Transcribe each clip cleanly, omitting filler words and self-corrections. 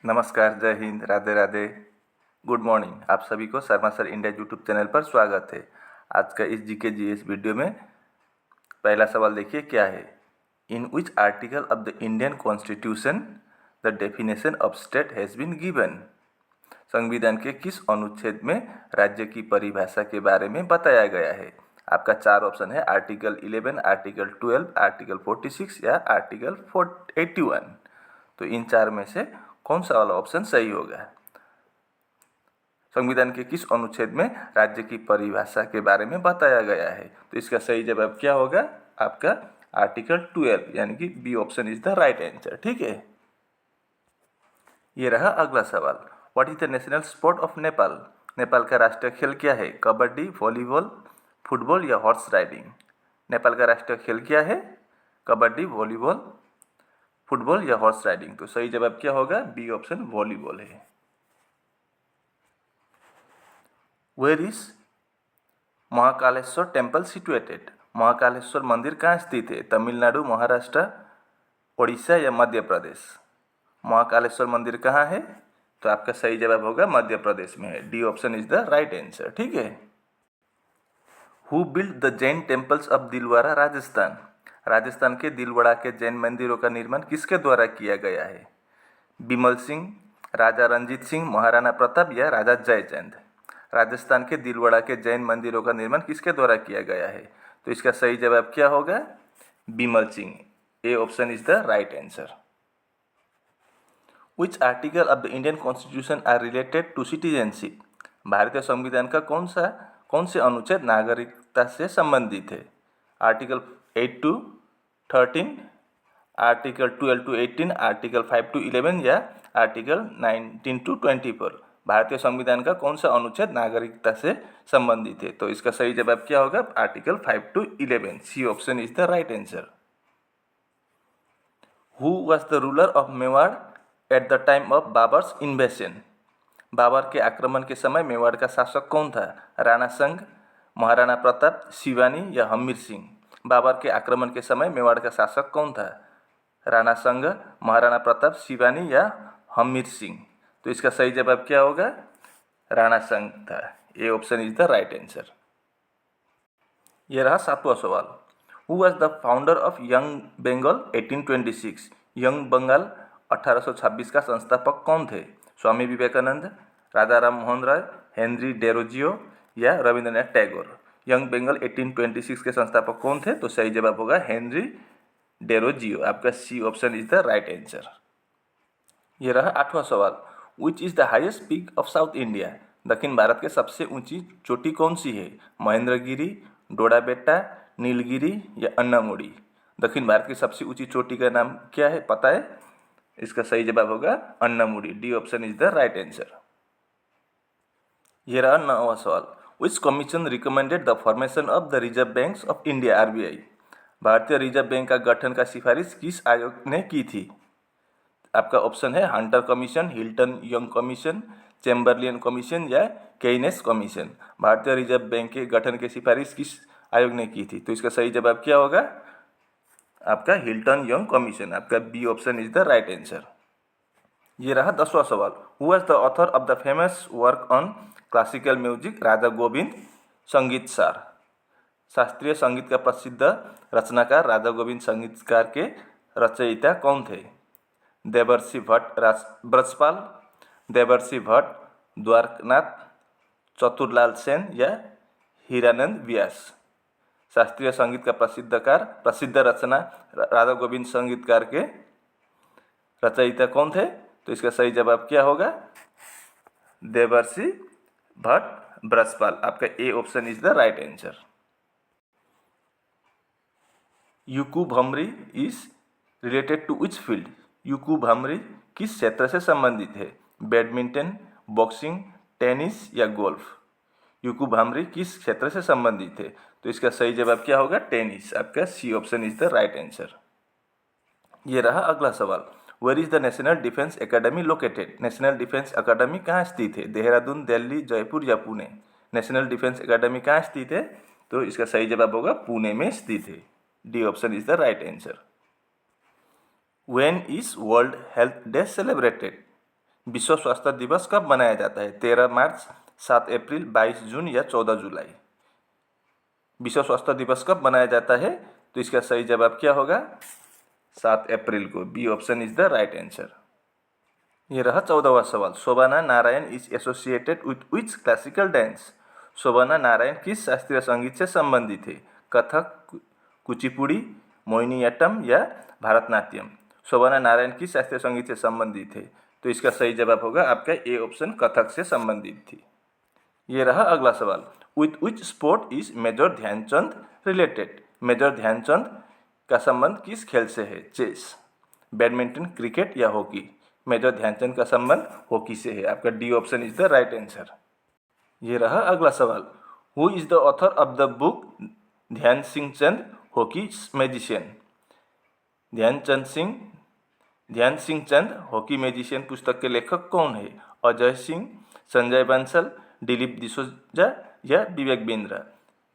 नमस्कार, जय Hind, Radhe Radhe, good morning. आप सभी को Sharma sir India YouTube channel पर स्वागत है। आज का इस जीके जीएस वीडियो में पहला सवाल देखिए क्या है। In which article of the Indian constitution the definition of state has been given. संविधान के किस अनुच्छेद में राज्य की परिभाषा के बारे में बताया गया है। आपका चार ऑप्शन है, आर्टिकल 11, आर्टिकल 12, आर्टिकल 46 या आर्टिकल 81। तो इन चार में से कौन सा वाला ऑप्शन सही होगा। संविधान के किस अनुच्छेद में राज्य की परिभाषा के बारे में बताया गया है। तो इसका सही जवाब क्या होगा, आपका आर्टिकल 12, यानी कि B option is the right answer. ठीक है, ये रहा अगला सवाल। What is the national sport of Nepal. Nepal का राष्ट्रीय खेल क्या है। कबड्डी, वॉलीबॉल, फुटबॉल या हॉर्स राइडिंग। नेपाल का राष्ट्रीय खेल क्या है। कबड्डी, वॉलीबॉल, फुटबॉल या हॉर्स राइडिंग। तो सही जवाब क्या होगा, बी ऑप्शन वॉलीबॉल है। Where is Mahakaleshwar temple situated. Mahakaleshwar मंदिर कहाँ स्थित है। तमिलनाडु, महाराष्ट्र, उड़ीसा या मध्य प्रदेश। महाकालेश्वर मंदिर कहाँ है। तो आपका सही जवाब होगा मध्य प्रदेश में है। D option is the right answer. ठीक है। Who build the Jain temples of Dilwara Rajasthan. Rajasthan के दिलवाड़ा के जैन मंदिरों का निर्माण किसके द्वारा किया गया है। बिमल सिंह, राजा रंजीत सिंह, महाराणा प्रताप या राजा जयचंद। राजस्थान के दिलवाड़ा के जैन मंदिरों का निर्माण किसके द्वारा किया गया है। तो इसका सही जवाब क्या होगा, Bimal Singh. A option is the right answer. Which article of the Indian constitution are related to citizenship. भारतीय संविधान का कौन से अनुच्छेद नागरिकता से संबंधित है। Article 8 to 13, article 12 to 18, article 5 to 11 या आर्टिकल 19 to 24। भारतीय संविधान का कौन सा अनुच्छेद नागरिकता से संबंधित है। तो इसका सही जवाब क्या होगा, article 5 to 11। C option is the right answer. Who was the ruler of Mewar at the time of Babur's invasion. Babur के आक्रमण के समय मेवाड़ का शासक कौन था। राणा संग, महाराणा प्रताप, शिवानी या हमीर सिंह। बाबर के आक्रमण के समय मेवाड़ का शासक कौन था। राणा संग, महाराणा प्रताप, शिवानी या हमीर सिंह। तो इसका सही जवाब क्या होगा, राणा संग था। A option is the right answer. ये रहा सातवां सवाल। Who was the founder of Young Bengal 1826। Young Bengal 1826 का संस्थापक कौन थे। स्वामी विवेकानंद, राजा राम मोहन राय, हेनरी डेरोजियो या रविंद्रनाथ टैगोर। यंग बंगाल 1826 के संस्थापक कौन थे। तो सही जवाब होगा हेनरी डेरोजियो। आपका C option is the right answer. ये रहा आठवां सवाल। Which is the highest peak of South India. दक्षिण भारत के सबसे ऊंची चोटी कौन सी है। महेंद्रगिरी, डोडाबेट्टा, नीलगिरी या अन्नामुड़ी। दक्षिण भारत की सबसे ऊंची चोटी का नाम क्या है, पता है। इसका सही जवाब होगा Anamudi. D option is the right answer. ये रहा नौवां सवाल। Which commission recommended the formation of the Reserve Banks of India, RBI. भारतीय रिजर्व बैंक का गठन का सिफारिश किस आयोग ने की थी। आपका ऑप्शन है Hunter commission, Hilton Young commission, Chamberlain commission या केनेस कमीशन। भारतीय रिजर्व बैंक के गठन की सिफारिश किस आयोग ने की थी। तो इसका सही जवाब क्या होगा, आपका हिल्टन यंग कमीशन। आपका B option is the right answer. ये रहा 10वां सवाल। Who was the author of the famous work on classical music, Raja Govind Sangeet Saar. शास्त्रीय संगीत का प्रसिद्ध रचनाकार राजा गोविंद संगीतकार के रचयिता कौन थे। देवर्षि भट्ट ब्रजपाल, देवर्षि भट्ट द्वारकनाथ, चतुरलाल सेन या हीरानंद व्यास। शास्त्रीय संगीत का प्रसिद्ध रचना राधा गोविंद संगीतकार के रचयिता कौन थे। तो इसका सही जवाब क्या होगा, देवर्षि भट्ट ब्रजपाल। आपका A option is the right answer. Yuki Bhambri is related to which field. Yuki Bhambri किस क्षेत्र से संबंधित है। बैडमिंटन, बॉक्सिंग, टेनिस या गोल्फ। यूकू भामरी किस क्षेत्र से संबंधित है। तो इसका सही जवाब क्या होगा, टेनिस। आपका C option is the right answer. ये रहा अगला सवाल। Where is the national defence academy located. National defence academy कहाँ स्थित है। देहरादून, दिल्ली, जयपुर या पुणे। नेशनल डिफेंस एकेडमी कहाँ स्थित है। तो इसका सही जवाब होगा पुणे में स्थित है। D option is the right answer. When is world health day celebrated. विश्व स्वास्थ्य दिवस कब मनाया जाता है? 13 मार्च, 7 अप्रैल, 22 जून या 14 जुलाई? विश्व स्वास्थ्य दिवस कब मनाया जाता है? तो इसका सही जवाब क्या होगा? 7 अप्रैल को। B option is the right answer. ये रहा 14वां सवाल। Shobhana Narayan is associated with which classical dance? Shobhana Narayan किस शास्त्रीय संगीत से संबंधित है? कथक, कुचिपुड़ी, मोहिनीअट्टम या भारतनाट्यम? शोभाना नारायण किस शास्त्रीय संगीत से संबंधित है? तो इसका सही जवाब होगा आपका ए ऑप्शन, कथक से संबंधित थी। ये रहा अगला सवाल। With which sport is major Dhyan Chand related? Major Dhyanchand का संबंध किस खेल से है? चेस, बैडमिंटन, क्रिकेट या हॉकी? मेजर ध्यानचंद का संबंध हॉकी से है। आपका D option is the right answer. ये रहा अगला सवाल। Who is the author of the book Dhyan Singh Chand hockey magician? ध्यान सिंह चंद हॉकी मैजिशियन पुस्तक के लेखक कौन है? अजय सिंह, संजय बंसल, दिलीप डिसोजा या विवेक बिंद्रा?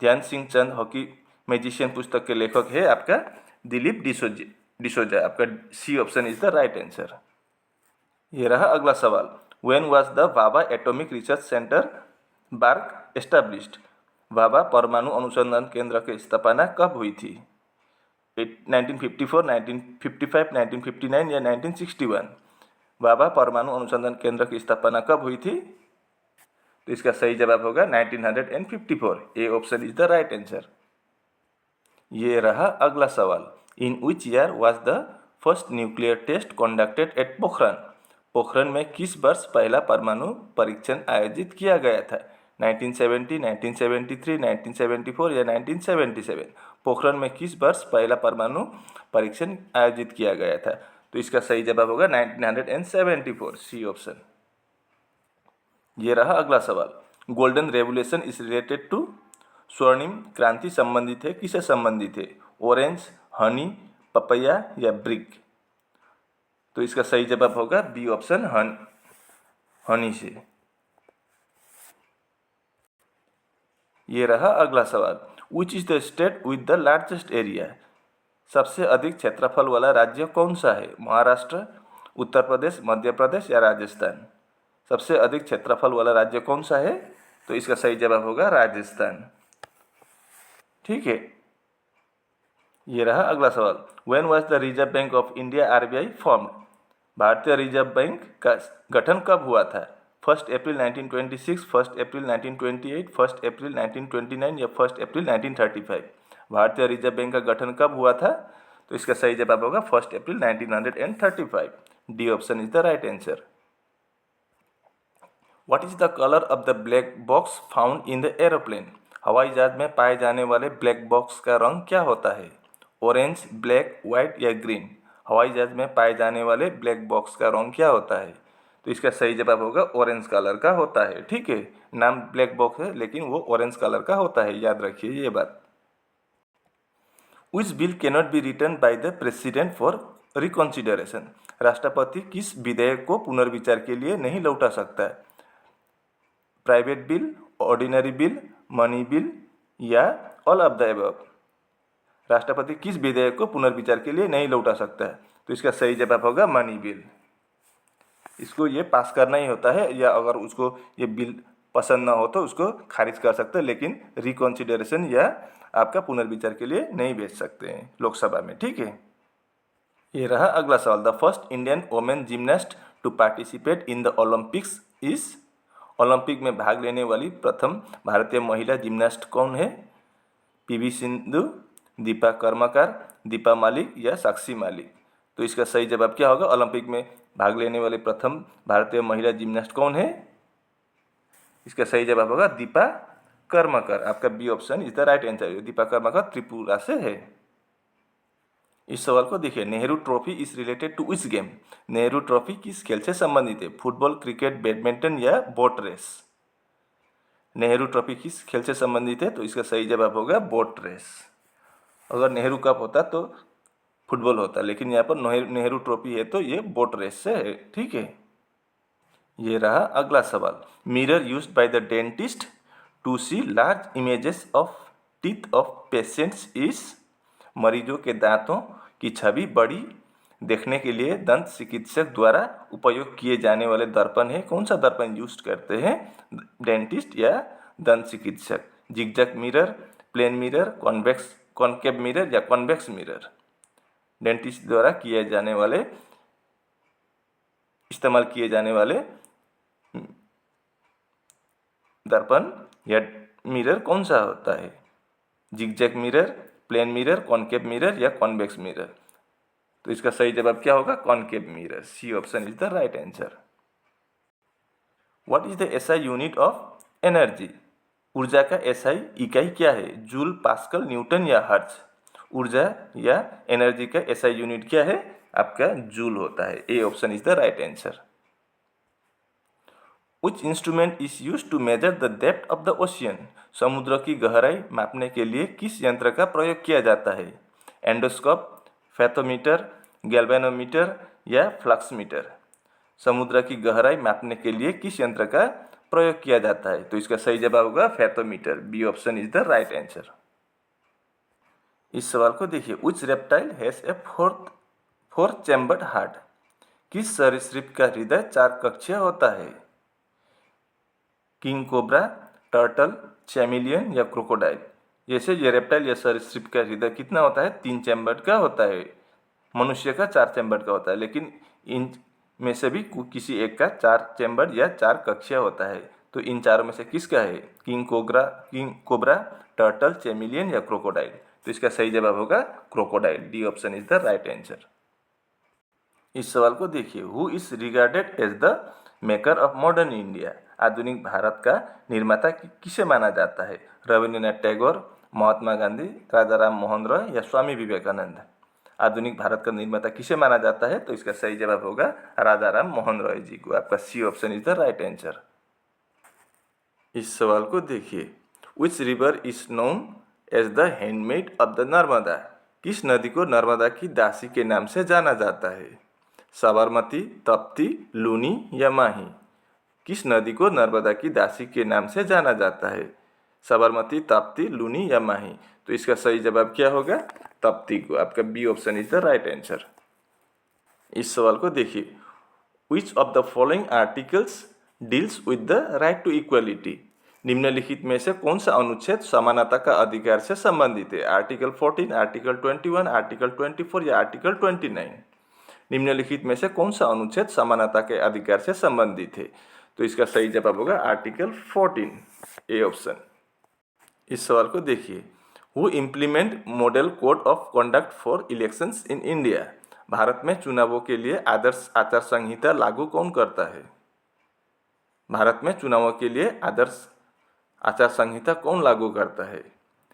ध्यान सिंह चंद हॉकी मैजिशियन पुस्तक के लेखक है आपका दिलीप डिसोजा। आपका C option is the right answer. ये रहा अगला सवाल। When was the Bhabha atomic research centre BARC established? Bhabha परमाणु अनुसंधान केंद्र की स्थापना कब हुई थी? 1954, 1955, 1959 या 1961? भाभा परमाणु अनुसंधान केंद्र की स्थापना कब हुई थी? तो इसका सही जवाब होगा 1954। A option is the right answer. ये रहा अगला सवाल। In which year was the first nuclear test conducted at Pokhran? Pokhran में किस वर्ष पहला परमाणु परीक्षण आयोजित किया गया था? 1970, 1973, 1974 या 1977? पोखरण में किस वर्ष पहला परमाणु परीक्षण आयोजित किया गया था? तो इसका सही जवाब होगा 1974। C option. ये रहा अगला सवाल। Golden revolution is related to? स्वर्णिम क्रांति संबंधित है, किससे संबंधित है? ऑरेंज, हनी, पपैया या ब्रिक? तो इसका सही जवाब होगा बी ऑप्शन, हनी से। ये रहा अगला सवाल। Which is the state with the largest area? सबसे अधिक क्षेत्रफल वाला राज्य कौन सा है? महाराष्ट्र, उत्तर प्रदेश, मध्य प्रदेश या राजस्थान? सबसे अधिक क्षेत्रफल वाला राज्य कौन सा है? तो इसका सही जवाब होगा राजस्थान। ठीक है। ये रहा अगला सवाल। When was the reserve bank of India RBI formed? भारतीय रिजर्व बैंक का गठन कब हुआ था? 1 अप्रैल 1926, 1 अप्रैल 1928, 1 अप्रैल 1929 या 1 अप्रैल 1935? भारतीय रिजर्व बैंक का गठन कब हुआ था? तो इसका सही जवाब होगा 1 अप्रैल 1935। D option is the right answer. What is the colour of the black box found in the aeroplane? हवाई जहाज में पाए जाने वाले ब्लैक बॉक्स का रंग क्या होता है? ऑरेंज, ब्लैक, व्हाइट या ग्रीन? हवाई जहाज में पाए जाने वाले ब्लैक बॉक्स का रंग क्या होता है? तो इसका सही जवाब होगा ऑरेंज कलर का होता है। ठीक है, नाम ब्लैक बॉक्स है लेकिन वो ऑरेंज कलर का होता है, याद रखिए ये बात। Which bill cannot be written by the president for reconsideration? राष्ट्रपति किस विधेयक को पुनर्विचार के लिए नहीं लौटा सकता है? Private bill, ordinary bill, money bill या ऑल ऑफ द अबव? राष्ट्रपति किस विधेयक को पुनर्विचार के लिए नहीं लौटा सकता है? तो इसका सही जवाब होगा मनी बिल। इसको ये पास करना ही होता है, या अगर उसको ये बिल पसंद ना हो तो उसको खारिज कर सकते हैं, लेकिन रिकॉन्सिडरेशन या आपका पुनर्विचार के लिए नहीं भेज सकते हैं लोकसभा में। ठीक है। ये रहा अगला सवाल। The first Indian women gymnast to participate in the Olympics is? Olympic में भाग लेने वाली प्रथम भारतीय महिला जिम्नास्ट कौन है? पीवी सिंधु, दीपा कर्मकार, दीपा मालिक या साक्षी मालिक? तो इसका सही जवाब क्या होगा? ओलंपिक में भाग लेने वाले प्रथम भारतीय महिला जिम्नास्ट कौन है? इसका सही जवाब होगा दीपा कर्मकर। आपका B option is the right answer. Dipa Karmakar Tripura से है। इस सवाल को देखिए। Nehru trophy is related to which game? Nehru trophy किस खेल से संबंधित है? फुटबॉल, क्रिकेट, बैडमिंटन या बोट रेस? नेहरू ट्रॉफी किस खेल से संबंधित है? तो इसका सही जवाब होगा बोट रेस। अगर नेहरू कप होता तो फुटबॉल होता, लेकिन यहाँ पर नेहरू ट्रॉफी है तो ये बोट रेस से है। ठीक है। ये रहा अगला सवाल। Mirror used by the dentist to see large images of teeth of patients is? मरीजों के दांतों की छवि बड़ी देखने के लिए दंत चिकित्सक द्वारा उपयोग किए जाने वाले दर्पण है। कौन सा दर्पण यूज करते हैं? डेंटिस्ट या दंत चिकित्सक। Zigzag mirror, plane mirror, concave mirror या कॉन्वेक्स मिरर। डेंटिस्ट द्वारा इस्तेमाल किए जाने वाले दर्पण या मिरर कौन सा होता है? Zigzag mirror, plane mirror, concave mirror या कॉन्वेक्स मिरर। तो इसका सही जवाब क्या होगा? Concave mirror. C option is the right answer. What is the SI unit of energy? ऊर्जा का एसआई इकाई क्या है? जूल, पास्कल, न्यूटन या हर्ट्ज। ऊर्जा या एनर्जी का एसआई यूनिट क्या है? आपका जूल होता है। ए option is the right answer. Which instrument is used to measure the depth of the ocean? समुद्र की गहराई मापने के लिए किस यंत्र का प्रयोग किया जाता है? एंडोस्कोप, फैथोमीटर, गैल्वेनोमीटर या फ्लक्समीटर। समुद्र की गहराई मापने के लिए किस यंत्र का प्रयोग किया जाता है? तो इसका सही जवाब होगा fathometer. B option is the right answer. इस सवाल को देखिए, which reptile has a four chambered heart? किस सरीसृप का हृदय 4 कक्षीय होता है? किंग कोबरा, टर्टल, चैमिलियन या क्रोकोडाइल। जैसे ये रेप्टाइल या सरीसृप का हृदय कितना होता है? 3 चैम्बर्ड का होता है। मनुष्य का 4 चैम्बर्ड का होता है, लेकिन इन में से भी किसी एक का 4 चैम्बर्ड या 4 कक्षीय होता है। तो इन चारों में से किसका है? किंग कोबरा, टर्टल, चैमिलियन या क्रोकोडाइल। तो इसका सही जवाब होगा crocodile. D option is the right answer. इस सवाल को देखिए, who is regarded as the maker of modern India? आधुनिक भारत का निर्माता किसे माना जाता है? रविंद्रनाथ टैगोर, महात्मा गांधी, राजा राम मोहन रॉय या स्वामी विवेकानंद। आधुनिक भारत का निर्माता किसे माना जाता है? तो इसका सही जवाब होगा राजा राम मोहन रॉय जी को। आपका C option is the right answer. इस सवाल को देखिए, which river is known as the handmaid of the Narmada? किस नदी को नर्मदा की दासी के नाम से जाना जाता है? साबरमती, तप्ती, लूनी या माही। किस नदी को नर्मदा की दासी के नाम से जाना जाता है? साबरमती, ताप्ती, लूनी या माही। तो इसका सही जवाब क्या होगा? ताप्ती को। आपका B option is the right answer. इस सवाल को देखिए, which of the following articles deals with the right to equality? निम्नलिखित में से कौन सा अनुच्छेद समानता का अधिकार से संबंधित है? आर्टिकल 14, आर्टिकल 21, आर्टिकल 24 या आर्टिकल 29। निम्नलिखित में से कौन सा अनुच्छेद समानता के अधिकार से संबंधित है? तो इसका सही जवाब होगा आर्टिकल 14, ए ऑप्शन। इस सवाल को देखिए, who implement model code of conduct for elections in India? Bharat में चुनावों के लिए आदर्श आचार संहिता लागू कौन करता है? भारत में चुनावों के लिए आदर्श आचार संहिता कौन लागू करता है?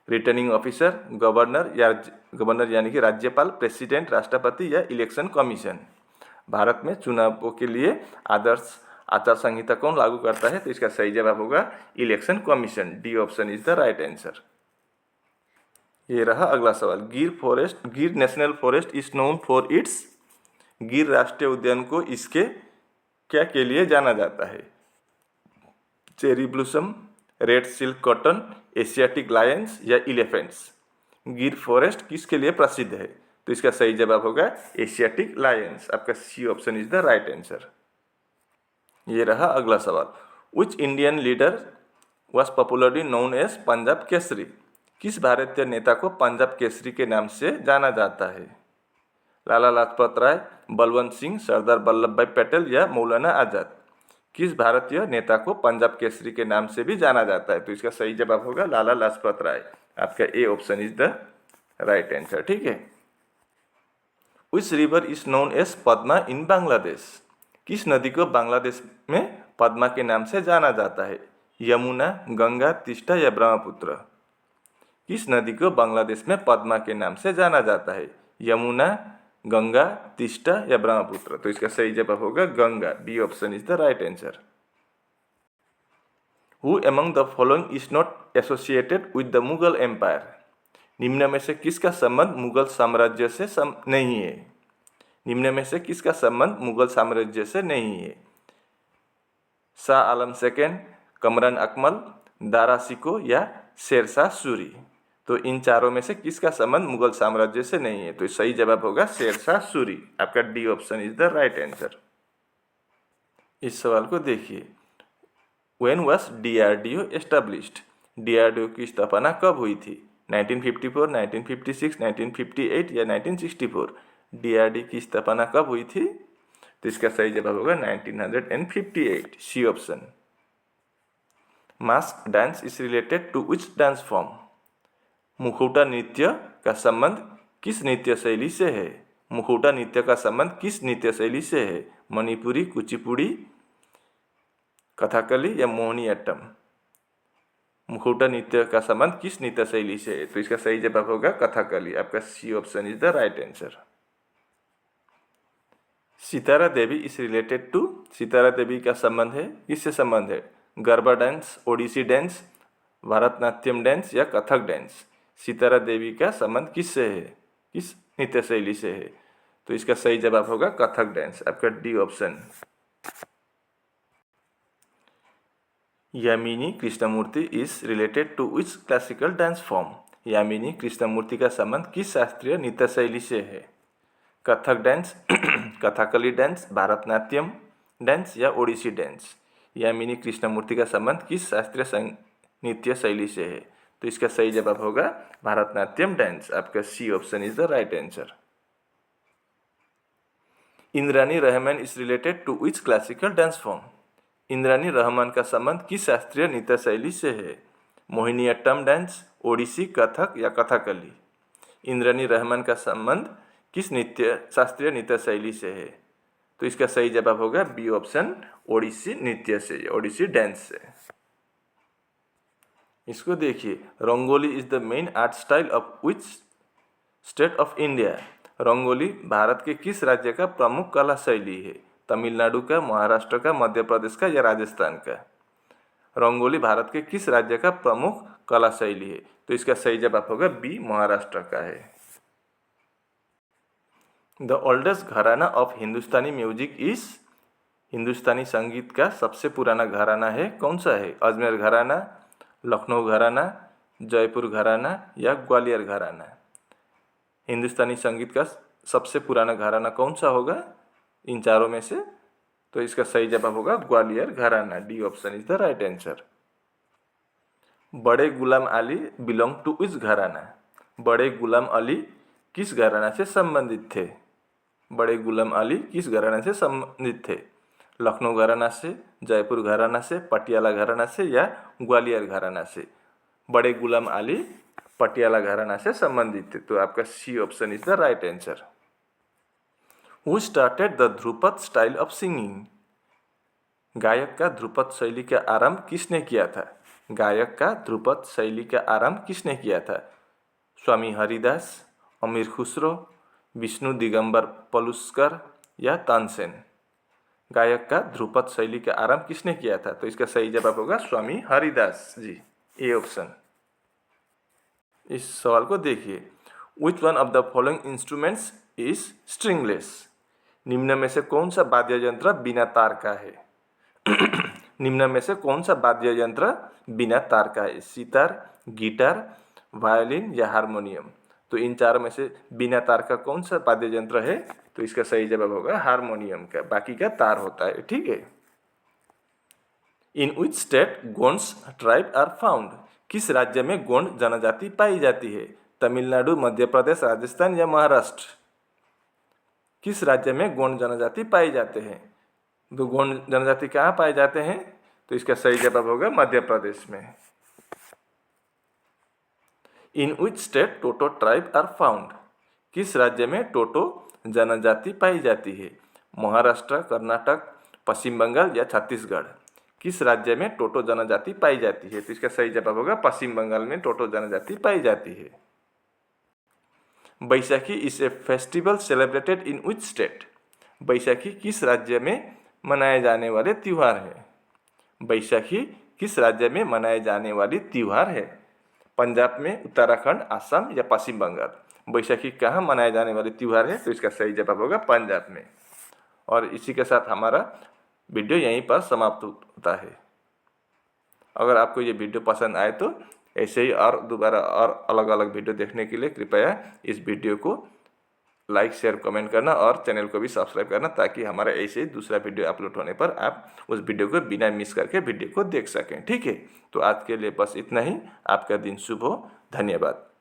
रिटर्निंग ऑफिसर, गवर्नर यानी कि राज्यपाल, प्रेसिडेंट, राष्ट्रपति या इलेक्शन कमीशन। भारत में चुनावों के लिए आदर्श आचार संहिता कौन लागू करता है? तो इसका सही जवाब होगा election commission. D option is the right answer. ये रहा अगला सवाल, गिर national forest is known for its? गिर राष्ट्रीय उद्यान को इसके क्या के लिए जाना जाता है? Cherry ब्लूसम, red silk cotton, Asiatic Lions या इलेफेंट्स। गिर फॉरेस्ट किसके लिए प्रसिद्ध है? तो इसका सही जवाब होगा एशियाटिक लायंस। आपका C option is the right answer. ये रहा अगला सवाल, which Indian leader was popularly known as Punjab Kesari? किस भारतीय नेता को पंजाब केसरी के नाम से जाना जाता है? लाला लाजपत राय, बलवंत सिंह, सरदार वल्लभ भाई पटेल या मौलाना आजाद। किस भारतीय नेता को पंजाब केसरी के नाम से भी जाना जाता है? तो इसका सही जवाब होगा लाला लाजपत राय। आपका A option is the right answer. ठीक है। Which river is known as Padma in Bangladesh? किस नदी को बांग्लादेश में पद्मा के नाम से जाना जाता है? यमुना, गंगा, तीस्ता या ब्रह्मपुत्र। किस नदी को बांग्लादेश में पद्मा के नाम से जाना जाता है? यमुना, गंगा, तीस्ता या ब्रह्मपुत्र। तो इसका सही जवाब होगा Ganga. B option is the right answer. Who among the following is not associated with the Mughal empire? निम्न में से किसका संबंध मुगल साम्राज्य से नहीं है? निम्न में से किसका संबंध मुगल साम्राज्य से नहीं है? शाह आलम सेकेंड, कमरान अकमल, दारा शिकोह या शेरशाह सूरी। तो इन चारों में से किसका संबंध मुगल साम्राज्य से नहीं है? तो सही जवाब होगा शेरशाह सूरी। आपका D option is the right answer. इस सवाल को देखिए, when was DRDO established? DRDO की स्थापना कब हुई थी? 1954, 1956, 1958 या 1964? डीआरडी की स्थापना कब हुई थी? तो इसका सही जवाब होगा 1958, C option. Mask dance is related to which dance form? मुखौटा नृत्य का संबंध किस नृत्य शैली से है? मुखौटा नृत्य का संबंध किस नृत्य शैली से है? मणिपुरी, कुचिपुड़ी, कथकली या मोहिनीअट्टम? मुखौटा नृत्य का संबंध किस नृत्य शैली से है? तो इसका सही जवाब होगा कथकली। आपका C option is the right answer. Sitara Devi is related to? Sitara Devi का संबंध है, किससे संबंध है? Garba dance, Odissi dance, Bharatanatyam dance या कथक डांस? सितारा देवी का संबंध किससे है, किस नृत्य शैली से है? तो इसका सही जवाब होगा कथक डांस। आपका D option. Yamini Krishnamurthy is related to which classical dance form? Yamini Krishnamurthy का संबंध किस शास्त्रीय नृत्य शैली से है? Kathak dance, Kathakali dance, Bharatanatyam dance या ओडिसी डांस? यामिनी कृष्णमूर्ति का संबंध किस शास्त्रीय नृत्य शैली से है? तो इसका सही जवाब होगा भरतनाट्यम डांस। आपका C option is the right answer. Indrani Rahman is related to which classical dance form? Indrani Rahman का संबंध किस शास्त्रीय नृत्य शैली से है? मोहिनीअट्टम डांस, ओडिसी, कथक या कथकली? इंद्रानी रहमान का संबंध किस शास्त्रीय नृत्य शैली से है? तो इसका सही जवाब होगा बी ऑप्शन, ओडिसी नृत्य से, ओडिसी डांस से। इसको देखिए, rangoli is the main art style of which state of India? Rangoli Bharat के किस राज्य का प्रमुख कला शैली है? तमिलनाडु का, महाराष्ट्र का, मध्य प्रदेश का या राजस्थान का? रंगोली भारत के किस राज्य का प्रमुख कला शैली है? तो इसका सही जवाब होगा बी, महाराष्ट्र का है। द ओल्डेस्ट घराना ऑफ हिंदुस्तानी म्यूजिक इज? हिंदुस्तानी संगीत का सबसे पुराना घराना है, कौन सा है? अजमेर घराना, लखनऊ घराना, जयपुर घराना या ग्वालियर घराना? हिंदुस्तानी संगीत का सबसे पुराना घराना कौन सा होगा इन चारों में से? तो इसका सही जवाब होगा ग्वालियर घराना। D option is the right answer. बड़े गुलाम अली बिलोंग टू विच घराना? बड़े गुलाम अली किस घराना से संबंधित थे? बड़े गुलाम अली किस घराना से संबंधित थे? लखनऊ घराना से, जयपुर घराना से, पटियाला घराना से या ग्वालियर घराना से? बड़े गुलाम अली पटियाला घराना से संबंधित थे। तो आपका C option is the right answer. Who started the Dhrupad style of singing? गायक का ध्रुपद शैली का आरंभ किसने किया था? गायक का ध्रुपद शैली का आरंभ किसने किया था? स्वामी हरिदास, अमीर खुसरो, विष्णु दिगंबर पलुस्कर या तानसेन? गायक का ध्रुपद शैली का आरंभ किसने किया था? तो इसका सही जवाब होगा स्वामी हरिदास जी, ए ऑप्शन। इस सवाल को देखिए, which one of the following instruments is stringless? निम्न में से कौन सा वाद्य यंत्र बिना तार का है? निम्न में से कौन सा वाद्य यंत्र बिना तार का है? सितार, गिटार, वायलिन या हारमोनियम? तो इन चारों में से बिना तार का कौन सा वाद्य यंत्र है? तो इसका सही जवाब होगा हारमोनियम का, बाकी का तार होता है, ठीक है। In which state Gonds tribe are found? किस राज्य में गोंड जनजाति पाई जाती है? तमिलनाडु, मध्य प्रदेश, राजस्थान या महाराष्ट्र? किस राज्य में गोंड जनजाति पाई जाते हैं? तो गोंड जनजाति कहाँ पाए जाते हैं? तो इसका सही जवाब होगा मध्य प्रदेश में। In which state Toto tribe are found? किस राज्य में टोटो जनजाति पाई जाती है? महाराष्ट्र, कर्नाटक, पश्चिम बंगाल या छत्तीसगढ़? किस राज्य में टोटो जनजाति पाई जाती है? तो इसका सही जवाब होगा पश्चिम बंगाल में टोटो जनजाति पाई जाती है। Baisakhi is a festival celebrated in which state? Baisakhi किस राज्य में मनाए जाने वाले त्यौहार है? बैसाखी किस राज्य में मनाए जाने वाली त्यौहार है? पंजाब में, उत्तराखंड, असम या पश्चिम बंगाल? बैसाखी कहाँ मनाए जाने वाली त्यौहार है? तो इसका सही जवाब होगा पंजाब में। और इसी के साथ हमारा वीडियो यहीं पर समाप्त होता है। अगर आपको ये वीडियो पसंद आए तो ऐसे ही और दोबारा और अलग अलग वीडियो देखने के लिए कृपया इस वीडियो को लाइक शेयर कमेंट करना और चैनल को भी सब्सक्राइब करना, ताकि हमारा ऐसे ही दूसरा वीडियो अपलोड होने पर आप उस वीडियो को बिना मिस करके वीडियो को देख सकें। ठीक है, तो आज के लिए बस इतना ही। आपका दिन शुभ हो। धन्यवाद।